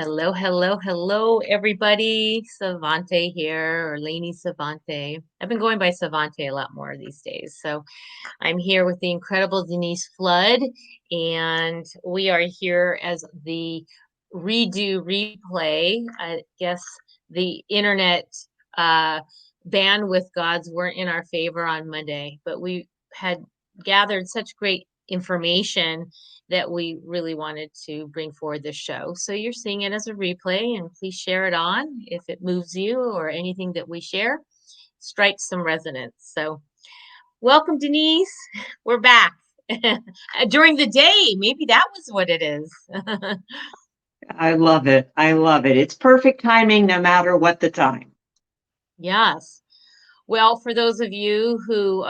Hello, hello, hello, everybody. Savante here, or Lainey Savante. I've been going by Savante a lot more these days. So I'm here with the incredible Denise Flood, and we are here as the redo replay. I guess the internet uh, bandwidth gods weren't in our favor on Monday, but we had gathered such great information that we really wanted to bring forward this show. So you're seeing it as a replay, and please share it on if it moves you or anything that we share strikes some resonance. So welcome, Denise. We're back. During the day, maybe that was what it is. I love it. I love it. It's perfect timing no matter what the time. Yes. Well, for those of you who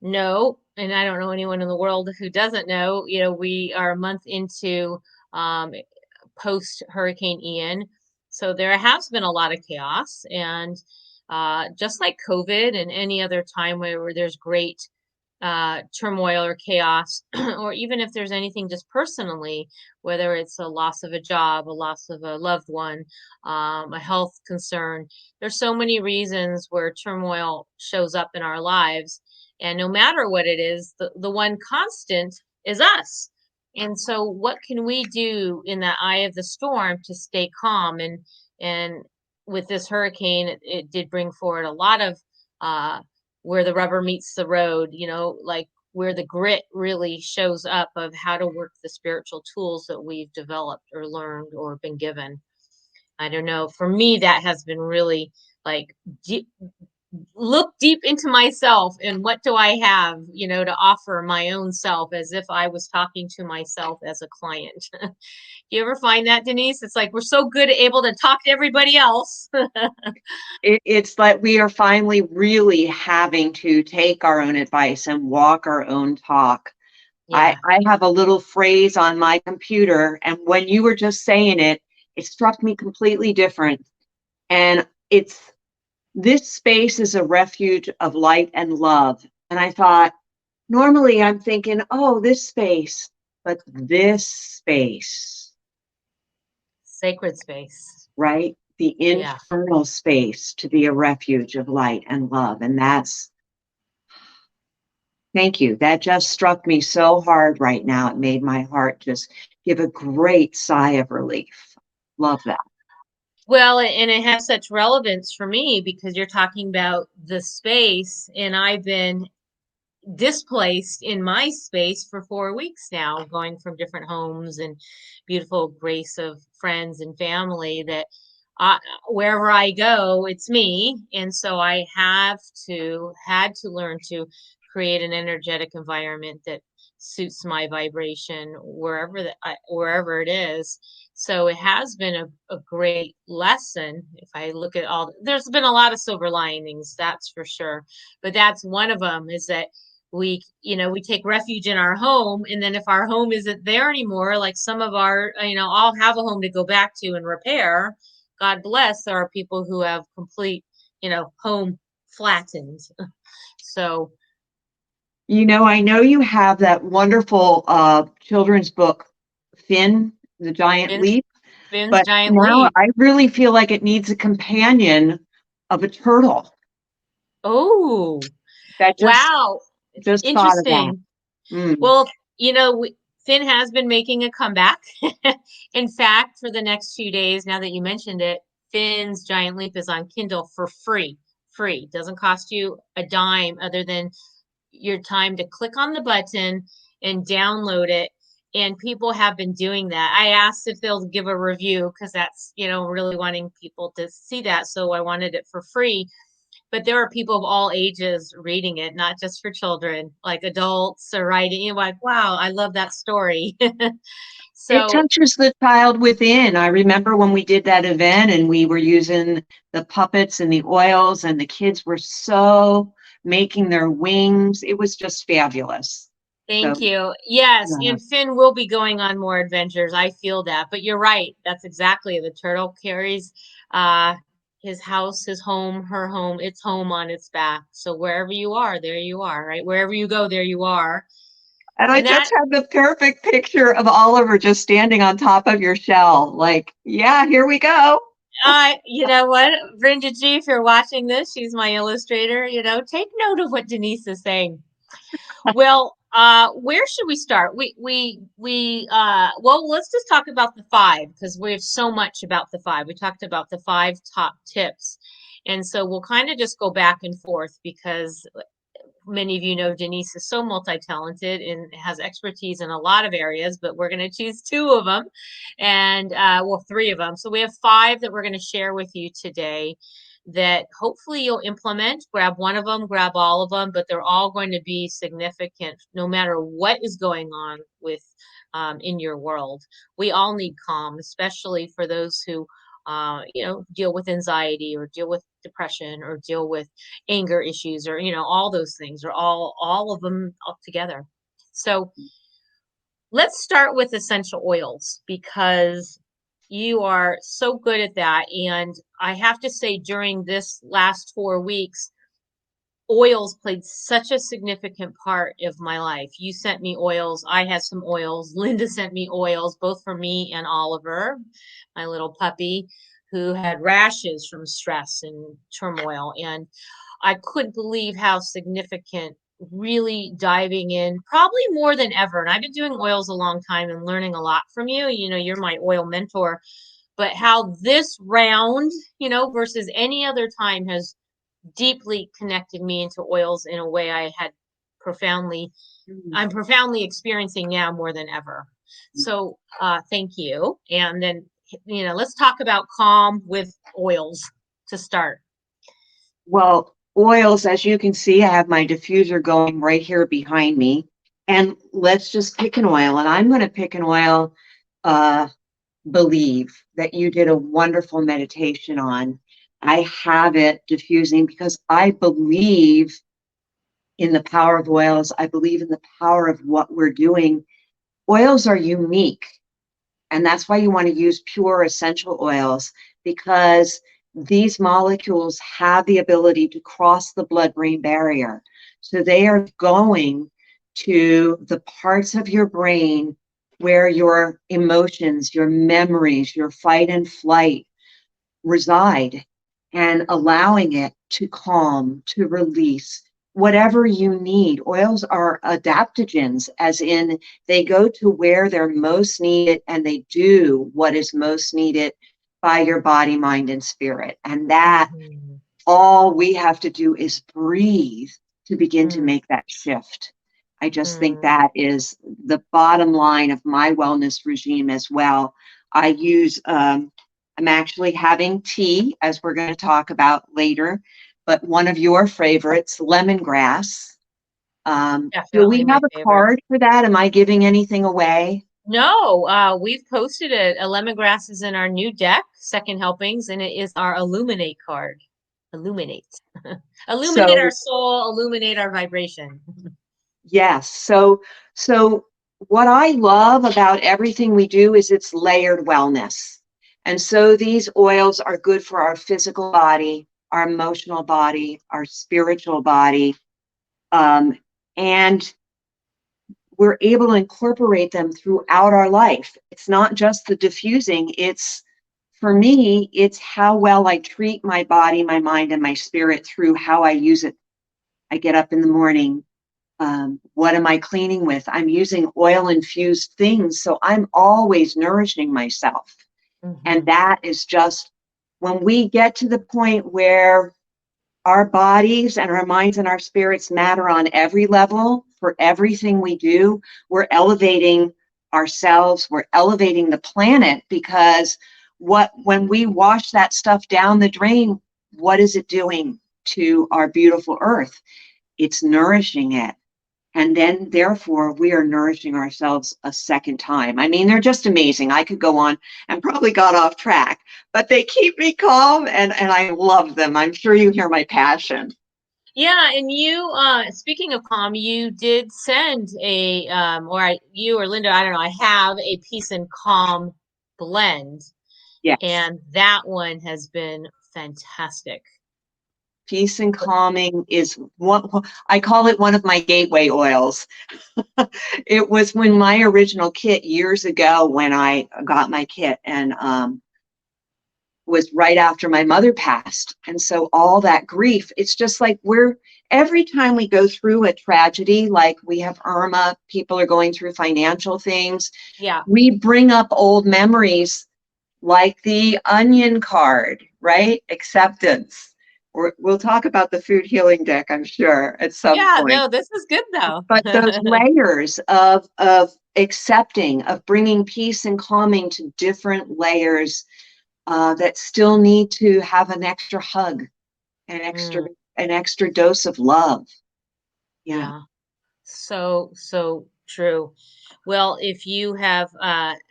know, and I don't know anyone in the world who doesn't know, we are a month into um, post Hurricane Ian. So there has been a lot of chaos. And just like COVID and any other time where there's great turmoil or chaos, or even if there's anything just personally, whether it's a loss of a job, a loss of a loved one, a health concern, there's so many reasons where turmoil shows up in our lives. And no matter what it is, the one constant is us. And so what can we do in that eye of the storm to stay calm? And with this hurricane, it did bring forward a lot of uh, where the rubber meets the road, like where the grit really shows up of how to work the spiritual tools that we've developed or learned or been given. I don't know. For me, that has been really like look deep into myself and what do I have, to offer my own self as if I was talking to myself as a client. You ever find that, Denise? It's like we're so good at able to talk to everybody else. It's like we are finally really having to take our own advice and walk our own talk. I, Yeah. I have a little phrase on my computer, and when you were just saying it, it struck me completely different. And it's this space is a refuge of light and love. And I thought, normally I'm thinking, oh, this space, but this space. Sacred space. Right? The Yeah. internal space to be a refuge of light and love. And thank you. That just struck me so hard right now. It made my heart just give a great sigh of relief. Love that. Well, and it has such relevance for me because you're talking about the space, and I've been displaced in my space for 4 weeks now, going from different homes and beautiful grace of friends and family that I, wherever I go, it's me. And so I had to learn to create an energetic environment that suits my vibration wherever it is. So it has been a great lesson. If I look at there's been a lot of silver linings, that's for sure. But that's one of them is that we take refuge in our home, and then if our home isn't there anymore, like some of our I'll have a home to go back to and repair. God bless, there are people who have complete home flattened. So I know you have that wonderful children's book, Finn, the Giant Finn's, Leap, Finn's but giant now leap. I really feel like it needs a companion of a turtle. Oh, That wow. just thought of that. Interesting. Mm. Well, Finn has been making a comeback. In fact, for the next few days, now that you mentioned it, Finn's Giant Leap is on Kindle for free. Free. Doesn't cost you a dime other than your time to click on the button and download it. And people have been doing that. I asked if they'll give a review because that's, really wanting people to see that. So I wanted it for free, but there are people of all ages reading it, not just for children, like adults are writing. You're like, wow, I love that story. It So touches the child within. I remember when we did that event and we were using the puppets and the oils, and the kids were so making their wings. It was just fabulous. So, thank you. Yes, yeah. and Finn will be going on more adventures. I feel that. But you're right. That's exactly. The turtle carries uh his house, his home, her home, its home on its back. So wherever you are, there you are, right? Wherever you go, there you are. And I And just that, had the perfect picture of Oliver just standing on top of your shell. Like, yeah, here we go. you know what, Brenda G, if you're watching this, she's my illustrator, take note of what Denise is saying. Well, where should we start? Well, let's just talk about the five because we have so much about the five. We talked about the five top tips. And so we'll kind of just go back and forth because many of you know Denise is so multi-talented and has expertise in a lot of areas, but we're going to choose two of them and well, three of them. So we have five that we're going to share with you today that hopefully you'll implement. Grab one of them, grab all of them, but they're all going to be significant no matter what is going on with in your world. We all need calm, especially for those who deal with anxiety or deal with depression or deal with anger issues or all those things or all of them all together. So let's start with essential oils because you are so good at that. And I have to say, during this last 4 weeks, oils played such a significant part of my life. You sent me oils. I had some oils. Linda sent me oils, both for me and Oliver, my little puppy, who had rashes from stress and turmoil. And I couldn't believe how significant really diving in, probably more than ever. And I've been doing oils a long time and learning a lot from you. You're my oil mentor, but how this round, versus any other time has deeply connected me into oils in a way I had profoundly, I'm profoundly experiencing now more than ever. So thank you. And then, let's talk about calm with oils to start. Well, oils, as you can see, I have my diffuser going right here behind me. And let's just pick an oil. And I'm going to pick an oil, uh, Believe, that you did a wonderful meditation on. I have it diffusing because I believe in the power of oils. I believe in the power of what we're doing. Oils are unique. And that's why you want to use pure essential oils, because these molecules have the ability to cross the blood-brain barrier. So they are going to the parts of your brain where your emotions, your memories, your fight and flight reside, and allowing it to calm, to release whatever you need. Oils are adaptogens, as in they go to where they're most needed and they do what is most needed by your body, mind, and spirit. And that Mm-hmm. all we have to do is breathe to begin to make that shift. I just think Mm-hmm. that is the bottom line of my wellness regime as well. I use, I'm actually having tea, as we're going to talk about later, but one of your favorites, lemongrass. Do Definitely we my have a favorite. card for that? Am I giving anything away? No, we've posted it. A lemongrass is in our new deck, second helpings, and it is our illuminate card. Illuminate. Illuminate our So soul, illuminate our vibration. yes. So what I love about everything we do is it's layered wellness. And so these oils are good for our physical body, our emotional body, our spiritual body. And we're able to incorporate them throughout our life. It's not just the diffusing, it's, for me, it's how well I treat my body, my mind, and my spirit through how I use it. I get up in the morning. What am I cleaning with? I'm using oil infused things. So I'm always nourishing myself. And Mm-hmm. that is just when we get to the point where our bodies and our minds and our spirits matter on every level for everything we do, we're elevating ourselves, we're elevating the planet, because when we wash that stuff down the drain, what is it doing to our beautiful earth? It's nourishing it. And then, therefore, we are nourishing ourselves a second time. I mean, they're just amazing. I could go on and probably got off track, but they keep me calm, and I love them. I'm sure you hear my passion. Yeah, and you, speaking of calm, you did send you or Linda, I don't know, I have a peace and calm blend, Yes. and that one has been fantastic. Peace and calming is one, I call it one of my gateway oils. It was when my original kit years ago when I got my kit, and was right after my mother passed. And so all that grief, it's just like every time we go through a tragedy, like we have Irma, people are going through financial things, Yeah. we bring up old memories like the onion card, right? Acceptance. We'll talk about the food healing deck, I'm sure, at some Yeah, point. no, this is good though. But those layers of accepting, of bringing peace and calming to different layers that still need to have an extra hug, an extra Mm, an extra dose of love. Yeah. yeah. So, so true. Well, if you have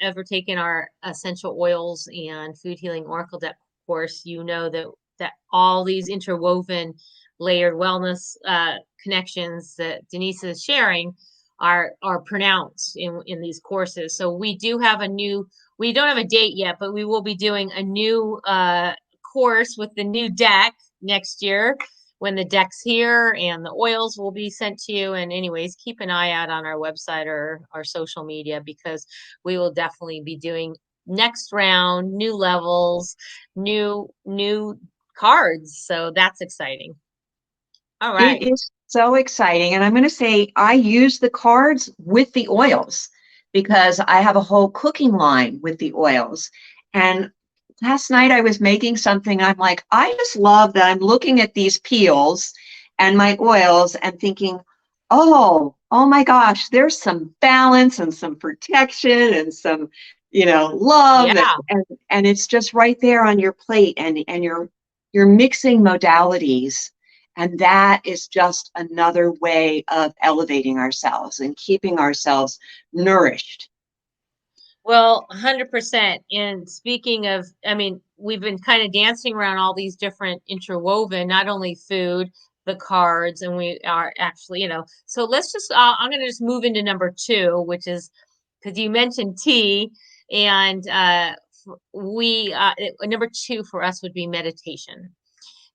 ever taken our essential oils and food healing oracle deck course, you know that all these interwoven, layered wellness connections that Denise is sharing are pronounced in these courses. So we do have a new. We don't have a date yet, but we will be doing a new course with the new deck next year when the deck's here, and the oils will be sent to you. And anyways, keep an eye out on our website or our social media, because we will definitely be doing next round, new levels, new cards. So that's exciting. All It right. is so exciting. And I'm going to say I use the cards with the oils because I have a whole cooking line with the oils. And last night I was making something. I'm like, I just love that I'm looking at these peels and my oils and thinking, oh my gosh, there's some balance and some protection and some, love. Yeah. And it's just right there on your plate, and you're mixing modalities, and that is just another way of elevating ourselves and keeping ourselves nourished. Well, 100%. And speaking of, I mean, we've been kind of dancing around all these different interwoven, not only food, the cards, and we are actually, so let's just, I'm going to just move into number two, which is because you mentioned tea, and number two for us would be meditation.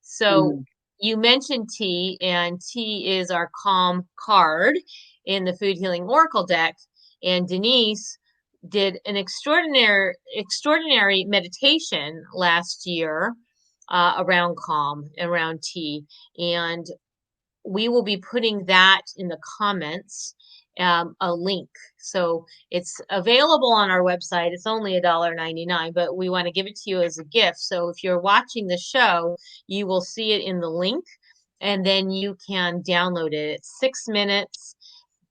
So Mm. you mentioned tea, and tea is our calm card in the Food Healing Oracle deck. And Denise did an extraordinary meditation last year around calm, around tea, and we will be putting that in the comments, a link. So it's available on our website. It's only $1.99, but we want to give it to you as a gift. So if you're watching the show, you will see it in the link, and then you can download it. It's 6 minutes.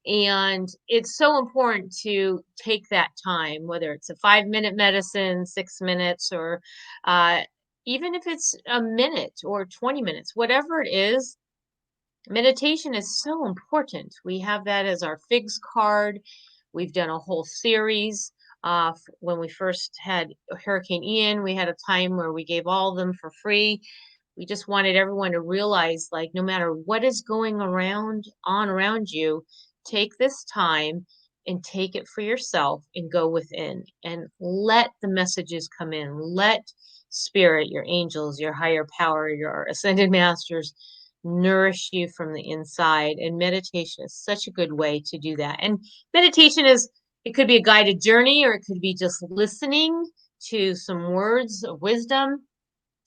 And it's so important to take that time, whether it's a 5 minute medicine, 6 minutes, or uh, even if it's a minute or 20 minutes, whatever it is. Meditation is so important. We have that as our FIGS card. We've done a whole series. When we first had Hurricane Ian, we had a time where we gave all of them for free. We just wanted everyone to realize, like, no matter what is going around you, take this time and take it for yourself and go within and let the messages come in. Let spirit, your angels, your higher power, your ascended masters nourish you from the inside. And meditation is such a good way to do that. And meditation it could be a guided journey, or it could be just listening to some words of wisdom,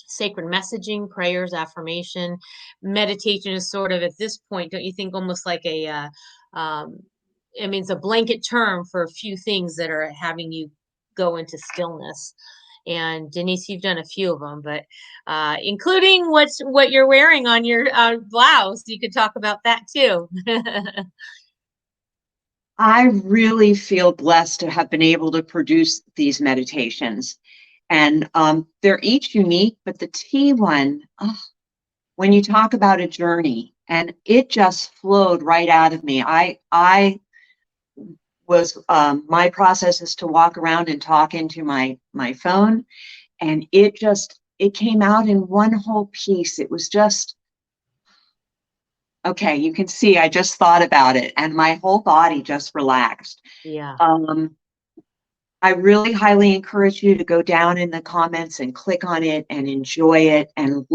sacred messaging, prayers, affirmation. Meditation is sort of, at this point, don't you think, almost like um, I mean, it's a blanket term for a few things that are having you go into stillness. And Denise, you've done a few of them, but including what you're wearing on your blouse. You could talk about that too. I really feel blessed to have been able to produce these meditations. And they're each unique, but the tea one, when you talk about a journey, and it just flowed right out of me. I was my process is to walk around and talk into my phone, and it came out in one whole piece. It was just okay. You can see I just thought about it, and my whole body just relaxed. Yeah. Um, I really highly encourage you to go down in the comments and click on it and enjoy it and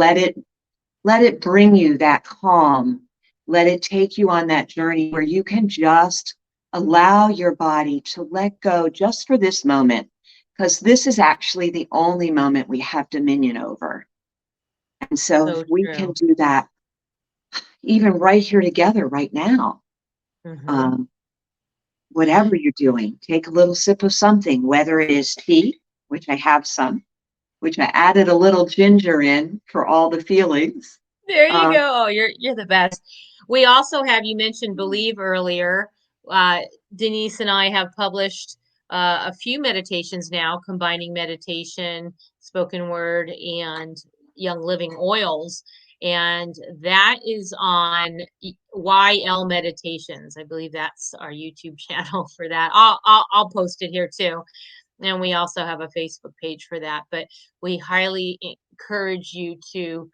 let it bring you that calm. Let it take you on that journey where you can just allow your body to let go just for this moment, because this is actually the only moment we have dominion over. And so if So we can true. do that, even right here together, right now, Hmm. um, whatever you're doing, take a little sip of something, whether it is tea, which I have some, which I added a little ginger in for all the feelings. There you Um, go. Oh, you're the best. We also have, you mentioned Believe earlier. Uh, Denise and I have published a few meditations now, combining meditation, spoken word, and Young Living oils. And that is on YL Meditations. I believe that's our YouTube channel for that. I'll post it here too. And we also have a Facebook page for that. But we highly encourage you to,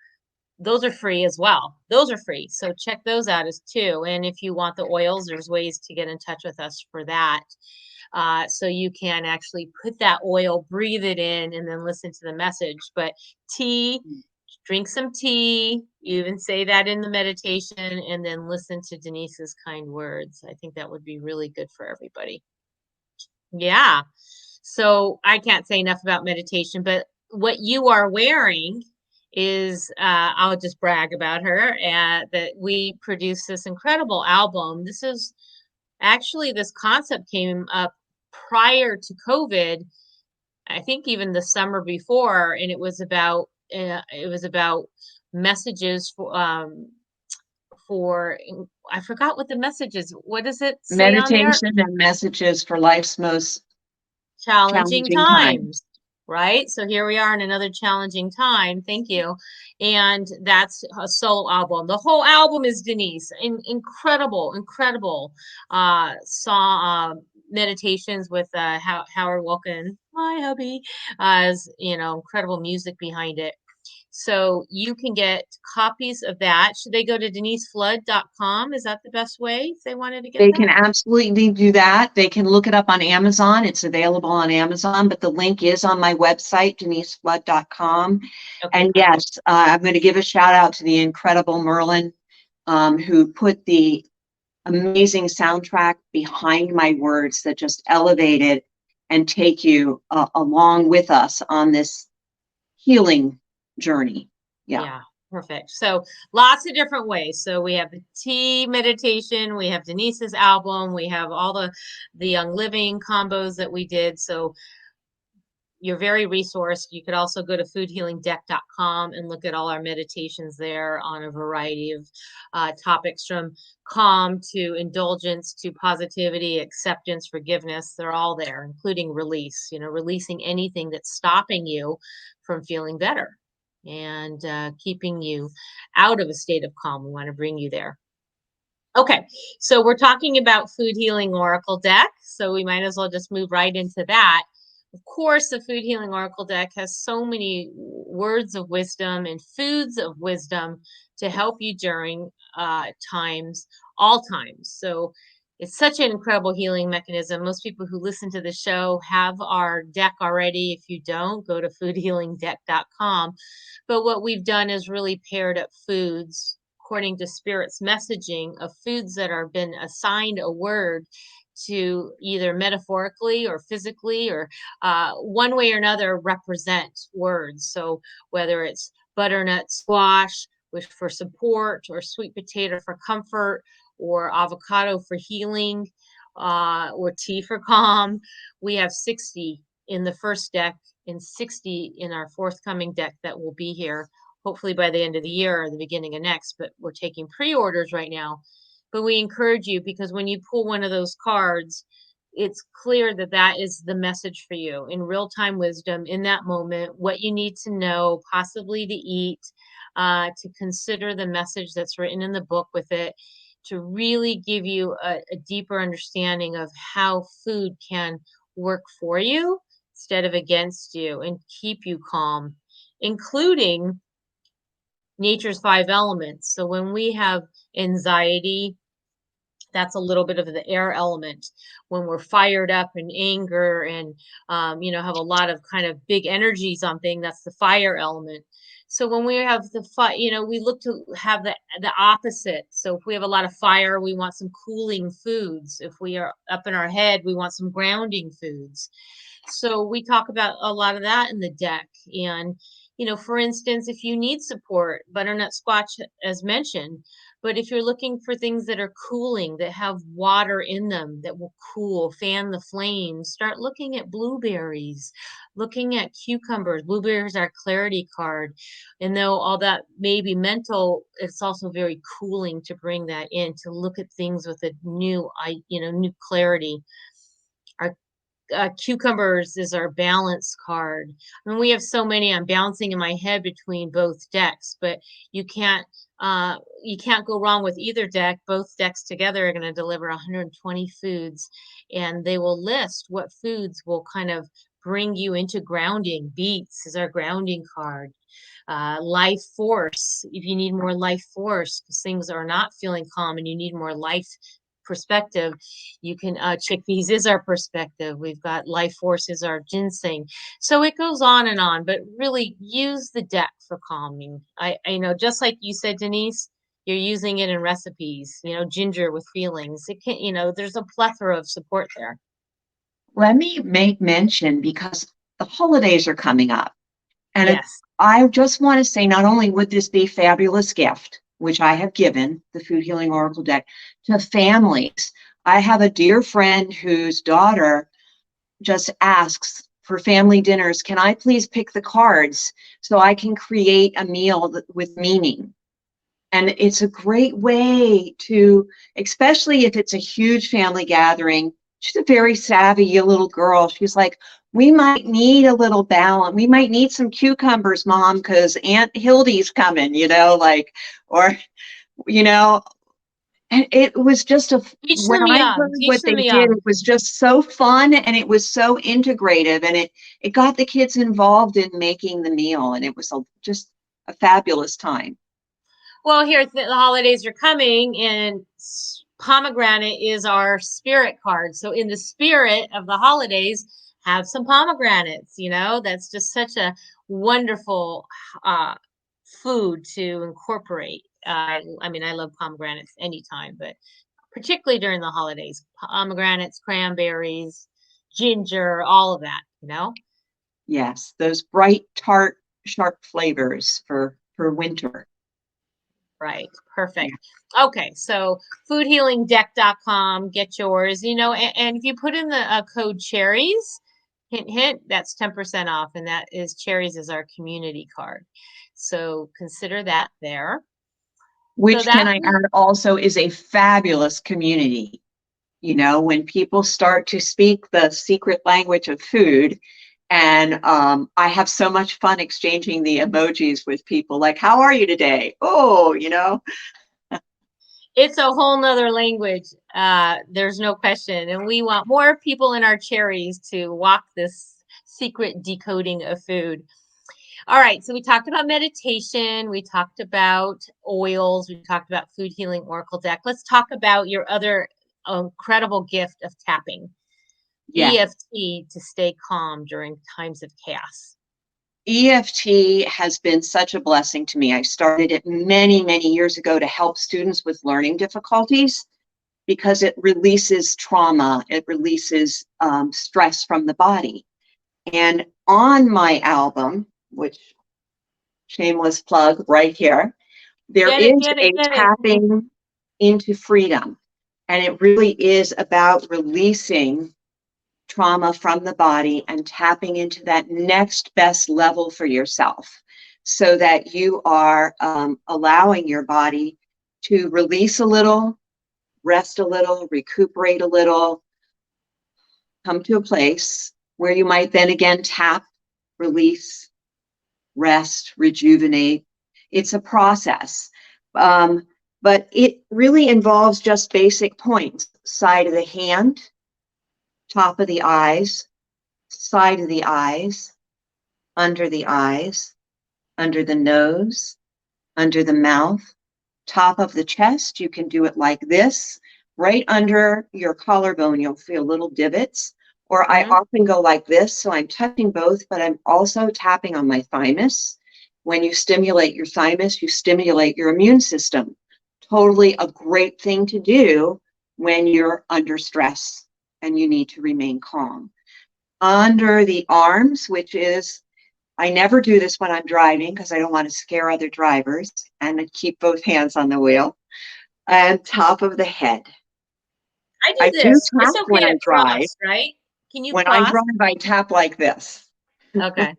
those are free as well. Those are free. So check those out as too. And if you want the oils, there's ways to get in touch with us for that. So you can actually put that oil, breathe it in, and then listen to the message. But tea, drink some tea, even say that in the meditation, and then listen to Denise's kind words. I think that would be really good for everybody. Yeah. So I can't say enough about meditation, but what you are wearing is, I'll just brag about her, that we produced this incredible album. This is actually, this concept came up prior to COVID. I think even the summer before, and it was about messages for, I forgot what the message is. What does it say on there? meditation and messages for life's most Challenging challenging time. times, right? So here we are in another challenging time. Thank you. And that's a solo album. The whole album is Denise. Incredible, incredible song, meditations with Howard Wilkin, my hubby, as you know, incredible music behind it. So you can get copies of that. Should they go to deniseflood.com? Is that the best way if they wanted to get They that? can absolutely do that. They can look it up on Amazon. It's available on Amazon, but the link is on my website, deniseflood.com. Okay, And perfect. yes, I'm going to give a shout out to the incredible Merlin, who put the amazing soundtrack behind my words that just elevated and take you along with us on this healing journey. Yeah. Yeah, perfect. So lots of different ways. So we have the tea meditation, we have Denise's album, we have all the Young Living combos that we did. So you're very resourced. You could also go to foodhealingdeck.com and look at all our meditations there on a variety of topics, from calm to indulgence to positivity, acceptance, forgiveness. They're all there, including release, releasing anything that's stopping you from feeling better and keeping you out of a state of calm. We want to bring you there. Okay, so we're talking about Food Healing Oracle deck, so we might as well just move right into that. Of course, the Food Healing Oracle deck has so many words of wisdom and foods of wisdom to help you during times, all times. So it's such an incredible healing mechanism. Most people who listen to the show have our deck already. If you don't, go to foodhealingdeck.com. But what we've done is really paired up foods according to spirit's messaging of foods that are been assigned a word to either metaphorically or physically or one way or another represent words. So whether it's butternut squash which for support, or sweet potato for comfort, or avocado for healing, or tea for calm, we have 60 in the first deck and 60 in our forthcoming deck that will be here hopefully by the end of the year or the beginning of next, but we're taking pre-orders right now. But we encourage you, because when you pull one of those cards, it's clear that that is the message for you in real-time wisdom in that moment, what you need to know, possibly to eat, to consider the message that's written in the book with it, to really give you a deeper understanding of how food can work for you instead of against you and keep you calm, including nature's five elements. So when we have anxiety, That's a little bit of the air element when we're fired up in anger and have a lot of kind of big energy something. That's the fire element. So when we have the fire, we look to have the opposite. So if we have a lot of fire, we want some cooling foods. If we are up in our head, we want some grounding foods. So we talk about a lot of that in the deck. And, for instance, if you need support, butternut squash, as mentioned, but if you're looking for things that are cooling, that have water in them, that will cool, fan the flames, start looking at blueberries, looking at cucumbers. Blueberries are clarity card. And though all that may be mental, it's also very cooling to bring that in, to look at things with a new clarity. Our cucumbers is our balance card. I mean, we have so many. I'm bouncing in my head between both decks, but you can't you can't go wrong with either deck. Both decks together are going to deliver 120 foods, and they will list what foods will kind of bring you into grounding. Beets is our grounding card. Life force, if you need more life force because things are not feeling calm and you need more life perspective, you can chickpeas is our perspective. We've got life force is our ginseng. So it goes on and on, but really use the deck for calming. I know, just like you said, Denise, you're using it in recipes, ginger with feelings. It can, there's a plethora of support there. Let me make mention, because the holidays are coming up, and Yes. I just want to say, not only would this be a fabulous gift, which I have given the Food Healing Oracle deck to families. I have a dear friend whose daughter just asks for family dinners, can I please pick the cards so I can create a meal with meaning? And it's a great way to, especially if it's a huge family gathering. She's a very savvy little girl. She's like, we might need a little balance. We might need some cucumbers, Mom, because Aunt Hildy's coming, or, you know, and it was just Teach when them I young. heard Teach what they them did, young. it was just so fun and it was so integrative, and it got the kids involved in making the meal, and it was just a fabulous time. Well, here the holidays are coming, and pomegranate is our spirit card. So, in the spirit of the holidays, have some pomegranates. That's just such a wonderful uh, food to incorporate. I mean, I love pomegranates anytime, but particularly during the holidays, pomegranates, cranberries, ginger, all of that. Yes, those bright, tart, sharp flavors for winter. Right. Yeah. Perfect. Okay. So foodhealingdeck.com, get yours, and if you put in the code cherries, hint, hint, that's 10% off. And that is cherries is our community card. So consider that there. So Which, can that I add, also is a fabulous community. When people start to speak the secret language of food, and I have so much fun exchanging the emojis with people, like, how are you today? Oh, it's a whole nother language. There's no question. And we want more people in our cherries to walk this secret decoding of food. All right, so we talked about meditation, we talked about oils, we talked about food healing oracle deck. Let's talk about your other incredible gift of tapping. yeah. EFT to stay calm during times of chaos. EFT has been such a blessing to me. I started it many, many years ago to help students with learning difficulties, because it releases trauma, it releases stress from the body. And on my album, which, shameless plug right here, there Get it, is get it, a get it. tapping into freedom. And it really is about releasing trauma from the body and tapping into that next best level for yourself, so that you are allowing your body to release a little, rest a little, recuperate a little, come to a place where you might then again tap, release, rest, rejuvenate. It's a process. Um, but it really involves just basic points: side of the hand, top of the eyes, side of the eyes, under the nose, under the mouth, top of the chest. You can do it like this, right under your collarbone, you'll feel little divots. Or I Hmm. often go like this, so I'm touching both, but I'm also tapping on my thymus. When you stimulate your thymus, you stimulate your immune system. Totally a great thing to do when you're under stress and you need to remain calm. Under the arms, which is, I never do this when I'm driving because I don't want to scare other drivers, and I keep both hands on the wheel, and top of the head. I do I do this. tap It's when okay I to drive. cross, right? Can you When I cross? drive, I tap like this. Okay.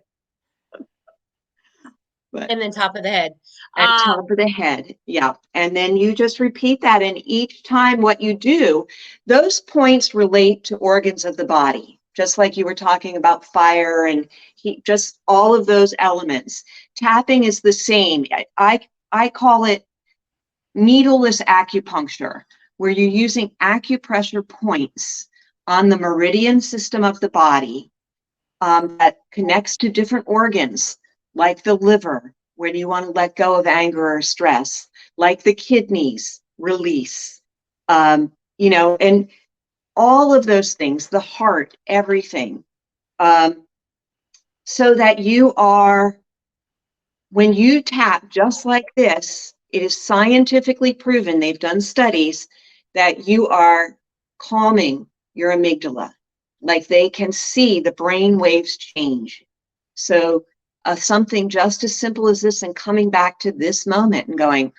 But And then top of the head. and top of the head, yeah. And then you just repeat that, and each time what you do, those points relate to organs of the body, just like you were talking about fire and heat, just all of those elements. Tapping is the same. I call it needleless acupuncture, where you're using acupressure points on the meridian system of the body, that connects to different organs, like the liver, when you want to let go of anger or stress, like the kidneys, release, and all of those things, the heart, everything, um, so that you are, when you tap just like this, it is scientifically proven, they've done studies, that you are calming your amygdala. Like they can see the brain waves change. So something just as simple as this, and coming back to this moment and going,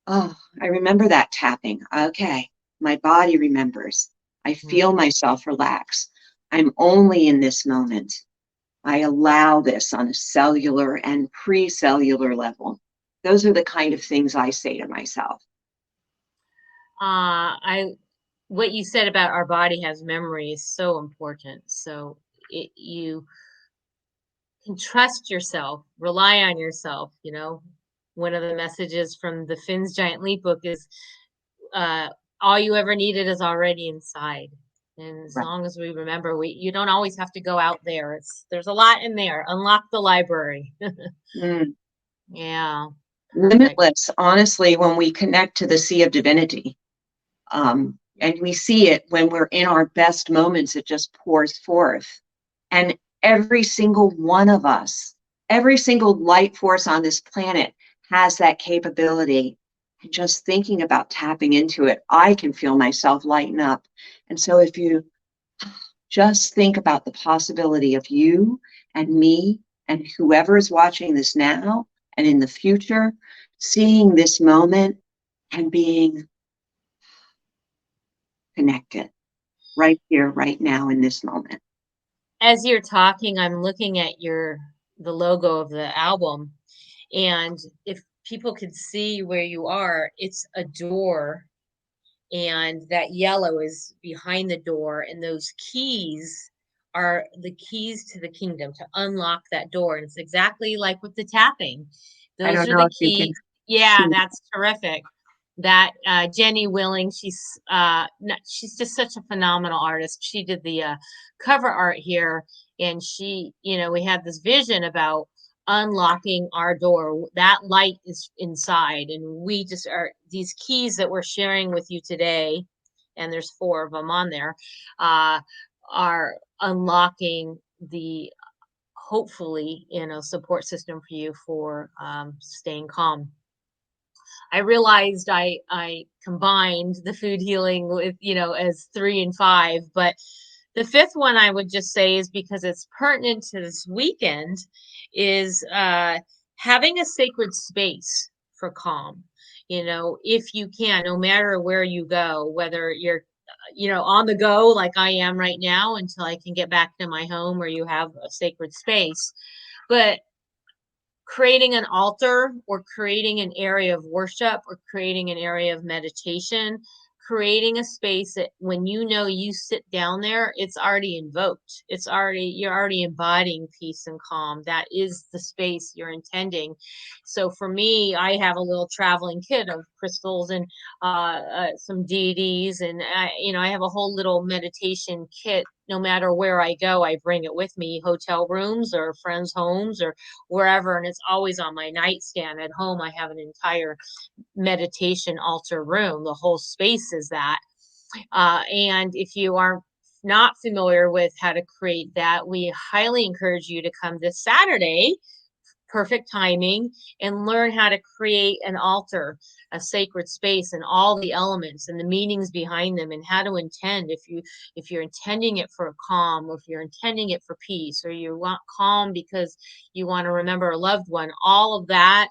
oh, I remember that tapping. Okay, my body remembers. I feel Mhm. myself relax. I'm only in this moment. I allow this on a cellular and pre-cellular level. Those are the kind of things I say to myself. I what you said about our body has memory is so important. So you can trust yourself, rely on yourself. One of the messages from the Finn's Giant Leap book is, uh, all you ever needed is already inside. And as Right. long as we remember, you don't always have to go out there. There's a lot in there. Unlock the library. Mm. Yeah, perfect. Limitless, honestly, when we connect to the sea of divinity. And we see it when we're in our best moments, it just pours forth. And every single one of us, every single light force on this planet has that capability. And just thinking about tapping into it, I can feel myself lighten up. And so if you just think about the possibility of you and me and whoever is watching this now and in the future, seeing this moment and being connected right here, right now, in this moment. As you're talking, I'm looking at the logo of the album, and if people could see where you are, it's a door, and that yellow is behind the door, and those keys are the keys to the kingdom to unlock that door. And it's exactly like with the tapping. I Those don't are know the if you can key. Yeah, see. that's terrific. That Jenny Willing, she's just such a phenomenal artist. She did the cover art here, and we had this vision about unlocking our door. That light is inside, and we just are these keys that we're sharing with you today, and there's four of them on there, uh, are unlocking the hopefully support system for you for staying calm. I realized I combined the food healing with, as 3 and 5, but the fifth one I would just say is because it's pertinent to this weekend is having a sacred space for calm. If you can, no matter where you go, whether you're on the go like I am right now until I can get back to my home, or you have a sacred space, but creating an altar or creating an area of worship or creating an area of meditation, creating a space that when you sit down there, it's already invoked. You're already embodying peace and calm. That is the space you're intending. So for me, I have a little traveling kit of crystals and some deities, and I have a whole little meditation kit. No matter where I go, I bring it with me, hotel rooms or friends' homes or wherever, and it's always on my nightstand. At home, I have an entire meditation altar room. The whole space is that. And if you are not familiar with how to create that, we highly encourage you to come this Saturday, perfect timing, and learn how to create an altar, a sacred space, and all the elements and the meanings behind them, and how to intend. If you're intending it for a calm, or if you're intending it for peace, or you want calm because you want to remember a loved one, all of that,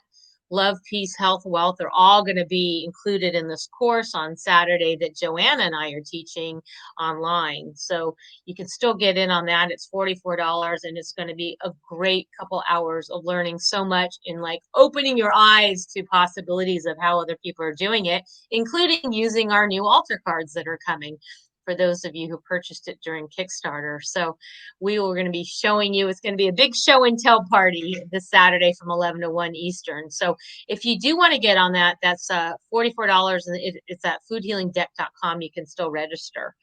love, peace, health, wealth, are all going to be included in this course on Saturday that Joanna and I are teaching online. So you can still get in on that. It's $44, and it's going to be a great couple hours of learning so much, and like opening your eyes to possibilities of how other people are doing it, including using our new altar cards that are coming for those of you who purchased it during Kickstarter. So we were going to be showing you, it's going to be a big show and tell party this Saturday from 11 to 1 Eastern. So if you do want to get on that, that's $44, and it's at foodhealingdeck.com. You can still register.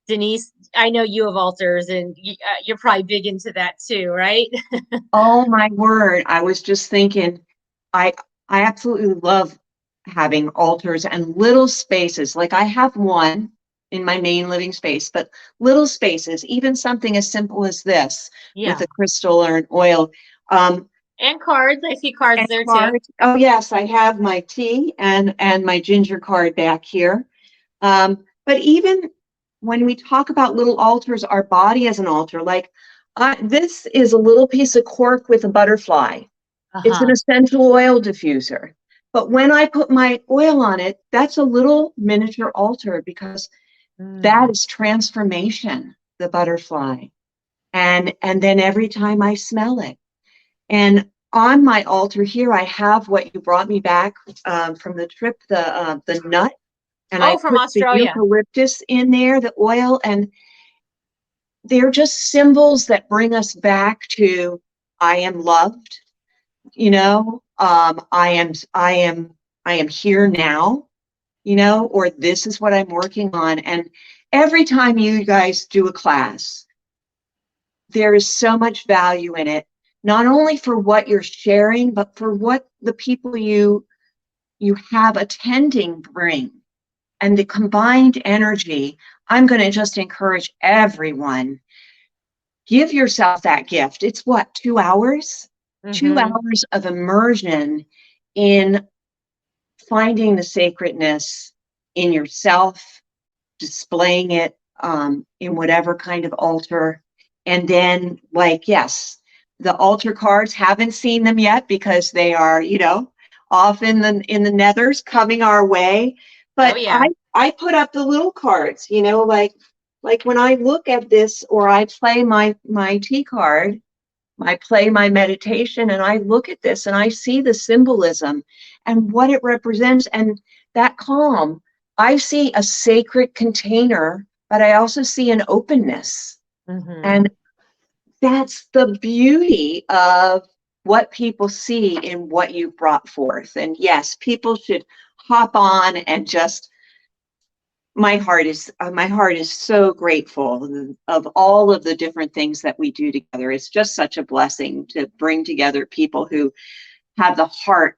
Denise, I know you have altars, and you're probably big into that too, right? Oh my word. I was just thinking, I I absolutely love having altars and little spaces. Like I have one in my main living space, but little spaces, even something as simple as this with Yeah. a crystal or an oil. Um, And cards. I see cards and there too. cards. Oh yes, I have my tea and my ginger card back here. But even when we talk about little altars, our body as an altar, like this is a little piece of cork with a butterfly. It's an Uh-huh. essential oil diffuser. But when I put my oil on it, that's a little miniature altar because that Mm. is transformation, the butterfly. And then every time I smell it. And on my altar here, I have what you brought me back from the trip, the nut, and I Oh, from put the Australia. eucalyptus in there, the oil, and they're just symbols that bring us back to I am loved, I am here now, or this is what I'm working on. And every time you guys do a class, there is so much value in it, not only for what you're sharing, but for what the people you have attending bring. And the combined energy, I'm going to just encourage everyone, give yourself that gift. It's what, 2 hours? Two Mm-hmm. hours of immersion in finding the sacredness in yourself, displaying it in whatever kind of altar. And then, like, yes, the altar cards, haven't seen them yet because they are, off in the nethers coming our way. Oh But yeah. I put up the little cards, like when I look at this or I play my tea card, I play my meditation and I look at this and I see the symbolism and what it represents and that calm. I see a sacred container, but I also see an openness. Mm-hmm. And that's the beauty of what people see in what you brought forth. And yes, people should hop on and just my heart is so grateful of all of the different things that we do together. It's just such a blessing to bring together people who have the heart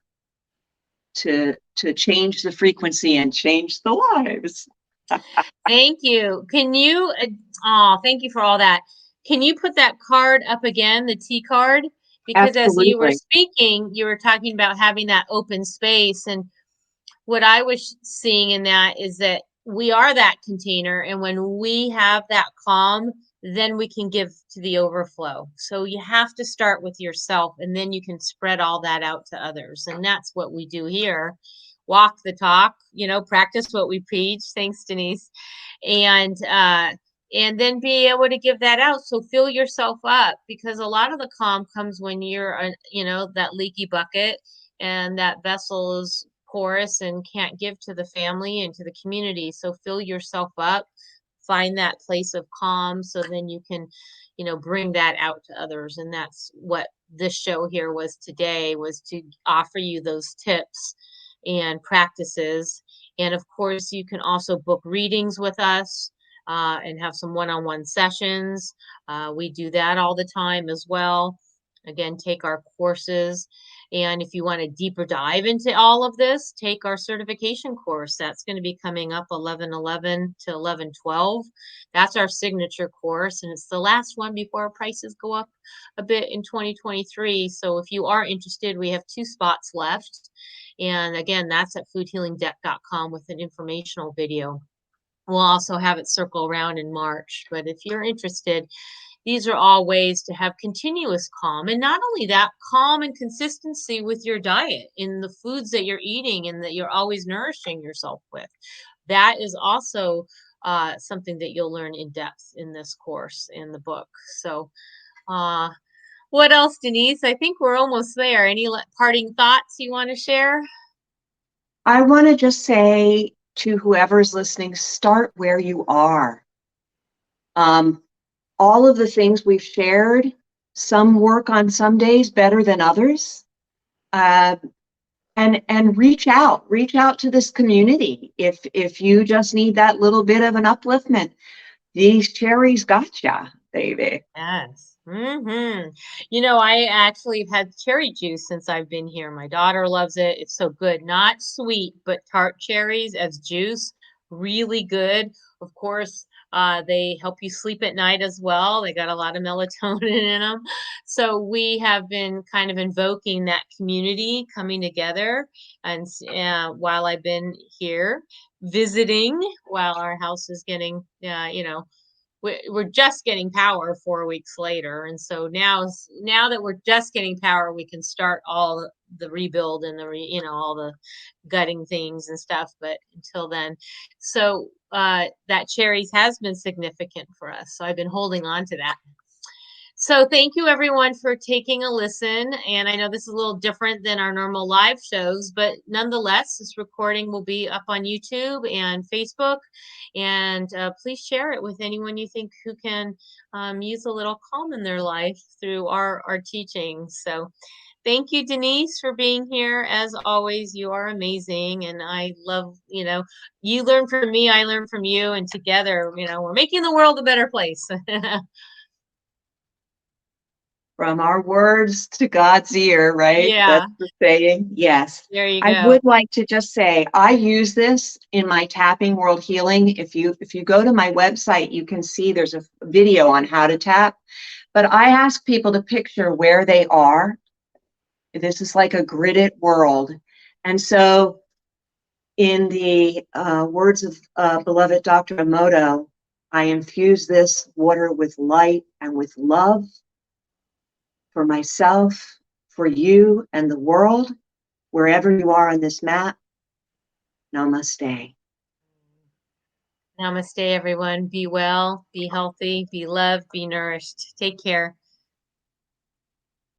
to change the frequency and change the lives. Thank you. Can you, oh, thank you for all that. Can you put that card up again, the T card? Because as you were Absolutely. speaking, you were talking about having that open space. And what I was seeing in that is that we are that container. And when we have that calm, then we can give to the overflow. So you have to start with yourself, and then you can spread all that out to others. And that's what we do here. Walk the talk, practice what we preach. Thanks, Denise. And then be able to give that out. So fill yourself up, because a lot of the calm comes when you're, that leaky bucket, and that vessel is porous and can't give to the family and to the community. So fill yourself up, find that place of calm, so then you can, bring that out to others. And that's what this show here was today, was to offer you those tips and practices. And of course, you can also book readings with us. And have some one-on-one sessions. We do that all the time as well. Again, take our courses. And if you want a deeper dive into all of this, take our certification course. That's going to be coming up 11/11 to 11/12. That's our signature course, and it's the last one before our prices go up a bit in 2023. So if you are interested, we have 2 spots left. And again, that's at foodhealingdeck.com with an informational video. We'll also have it circle around in March. But if you're interested, these are all ways to have continuous calm. And not only that, calm and consistency with your diet in the foods that you're eating and that you're always nourishing yourself with. That is also something that you'll learn in depth in this course in the book. So, uh, what else, Denise? I think we're almost there. Any parting thoughts you want to share? I want to just say to whoever's listening, start where you are. All of the things we've shared, some work on some days better than others. And reach out to this community. If you just need that little bit of an upliftment, these cherries gotcha, baby. Yes. You know, I actually have had cherry juice since I've been here. My daughter loves it. It's so good. Not sweet, but tart cherries as juice, really good. Of course, they help you sleep at night as well. They got a lot of melatonin in them. So we have been kind of invoking that community coming together. And while I've been here visiting, while our house is getting, we're just getting power 4 weeks later, and so now that we're just getting power, we can start all the rebuild and all the gutting things and stuff. But until then, so that cherries has been significant for us, so I've been holding on to that. So thank you everyone for taking a listen. And I know this is a little different than our normal live shows, but nonetheless, this recording will be up on YouTube and Facebook. And please share it with anyone you think who can use a little calm in their life through our teachings. So thank you, Denise, for being here. As always, you are amazing. And I love, you learn from me, I learn from you. And together, we're making the world a better place. From our words to God's ear, right? Yeah. That's the saying. Yes. There you I go. would like to just say I use this in my tapping world healing. If you go to my website, you can see there's a video on how to tap. But I ask people to picture where they are. This is like a gridded world. And so in the words of beloved Dr. Emoto, I infuse this water with light and with love for myself, for you, and the world, wherever you are on this map. Namaste. Namaste, everyone. Be well, be healthy, be loved, be nourished. Take care.